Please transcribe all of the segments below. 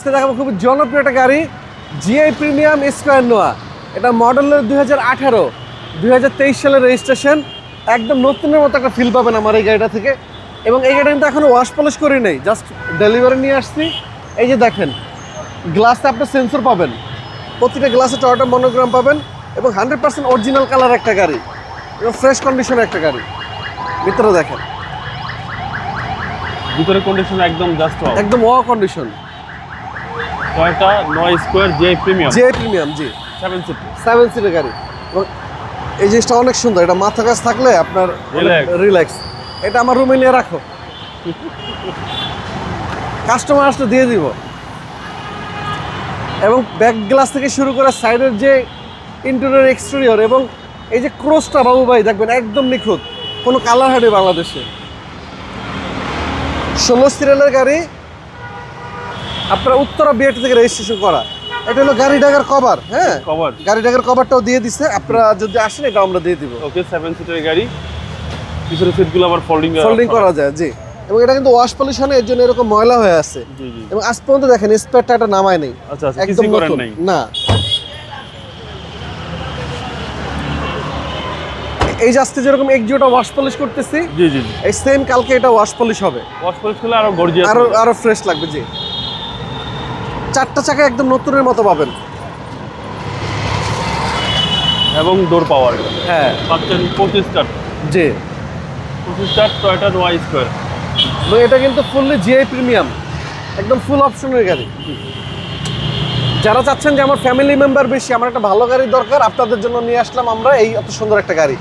আজকে দেখাবো খুব জনপ্রিয় একটা গাড়ি জিআই প্রিমিয়াম স্কয়ার নোয়া। এটা মডেলের 2018 2023 সালের রেজিস্ট্রেশন। একদম নতুনের মতো একটা ফিল পাবেন আমার এই গাড়িটা থেকে। এবং এই গাড়িটা কিন্তু এখনো ওয়াশ পলিশ করি নাই, জাস্ট ডেলিভারি নিয়ে আসছি। এই যে দেখেন, গ্লাসে আপনার সেন্সর পাবেন, প্রতিটা গ্লাসে টয়োটা মনোগ্রাম পাবেন এবং 100% অরিজিনাল কালার একটা গাড়ি এবং ফ্রেশ কন্ডিশনের একটা গাড়ি। ভিতরে দেখেন, ভিতরে কন্ডিশন একদম জাস্ট একদম ওয়া কন্ডিশন। টয়োটা নোয়া স্কয়ার জিআই প্রিমিয়াম জি 7 সিট 7 সিটের গাড়ি। এবং এই জিনিসটা অনেক সুন্দর, এটা মাথা কাছে থাকলে আপনার রিল্যাক্স। এটা আমার রুমে নিয়ে রাখো, কাস্টমার আসলে দিয়ে দিব। এবং ব্যাক গ্লাস থেকে শুরু করে সাইডের যে ইন্টেরিয়র এক্সটেরিয়র এবং এই যে ক্রসটা বাবু ভাই দেখবেন একদম নিখুঁত, কোনো কালার হাটে বাংলাদেশে। 16 সিরিয়ালের গাড়ি, আপনার উত্তরা বিআরটি থেকে রেজিস্ট্রেশন করা। এটা হলো গাড়ি ডাগার কভার। হ্যাঁ, কভার, গাড়ি ডাগার কভারটাও দিয়ে দিছে। আপনারা যদি আসেন এটা আমরা দিয়ে দিব। ওকে 7 সিটের গাড়ি, পিছনের সিটগুলো আবার ফোল্ডিং করা যায়। জি, এবং এটা কিন্তু ওয়াশ পলিশ হয় না, এর জন্য এরকম ময়লা হয়ে আছে। জি জি। এবং আজ পর্যন্ত দেখেন স্পেয়ারটা এটা নামায় নেই। আচ্ছা, একদম কিছু করেন নতুন নাই না। এই যে আজকে যেরকম এক্সিওটা ওয়াশ পলিশ করতেছি, জি জি, এই সেম কালকে এটা ওয়াশ পলিশ হবে। ওয়াশ পলিশ করলে আরো গর্জিয়াস, আরো ফ্রেশ লাগবে। জি, চারটা চাকা একদম নতুনের মতো পাবেন এবং ডোর পাওয়ার। হ্যাঁ, পাচ্ছেন 25 স্টার। জি, 25 স্টার টয়োটা নোয়া স্কয়ার। এবং এটা কিন্তু ফুললি জিআই প্রিমিয়াম, একদম ফুল অপশনের গাড়ি। যারা চাচ্ছেন যে আমার ফ্যামিলি মেম্বার বেশি, আমার একটা ভালো গাড়ি দরকার, আপনাদের জন্য নিয়ে আসলাম আমরা এই এত সুন্দর একটা গাড়ি।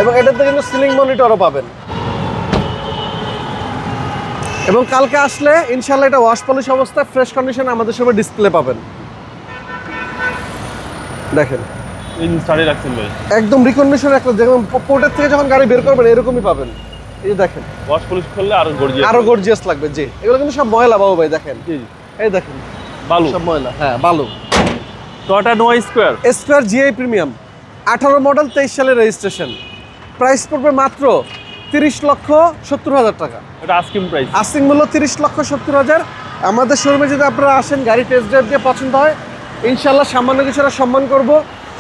এবং এটাতে কিন্তু সিলিং মনিটরও পাবেন। এবং কালকে আসলে ইনশাল্লাহ এটা ওয়াশ পলিশ অবস্থায় ফ্রেশ কন্ডিশন আমাদের সবাই ডিসপ্লে পাবেন। দেখেন, ইঞ্জিন স্টার্টে রাখছেন ভাই, একদম রিকন্ডিশন একটা, যেমন পোর্টের থেকে যখন গাড়ি বের করবেন এরকমই পাবেন। এই যে দেখেন, ওয়াশ পলিশ করলে আরো গর্জিয়াস লাগবে। জি, এগুলো কিন্তু সব ময়লা বাবু ভাই, দেখেন। জি জি, এই দেখেন বালু, সব ময়লা। হ্যাঁ, বালু। টয়োটা নোয়া স্কয়ার জিআই প্রিমিয়াম, 18 মডেল 23 সালের রেজিস্ট্রেশন। প্রাইস পড়বে মাত্র 30,70,000 টাকা। এটা আস্কিং প্রাইস। আস্কিং মূল্য 30,70,000। আমাদের শোরুমে যদি আপনারা আসেন, গাড়ি টেস্ট ড্রাইভ দিয়ে পছন্দ হয়, ইনশাল্লাহ সামান্য কিছুটা সম্মান করব।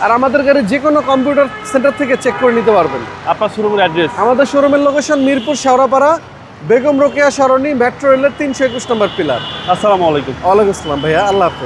আর আমাদের গাড়ি যে কোনো কম্পিউটার সেন্টার থেকে চেক করে নিতে পারবেন। আপনার শোরুমের অ্যাড্রেস? আমাদের শোরুমের লোকেশন মিরপুর শেওড়াপাড়া, বেগম রোকেয়া সরণি, মেট্রো রেলের 321 নম্বর পিলার। আসসালামু আলাইকুম। ওয়ালাইকুম আসসালাম ভাইয়া, আল্লাহ হাফেজ।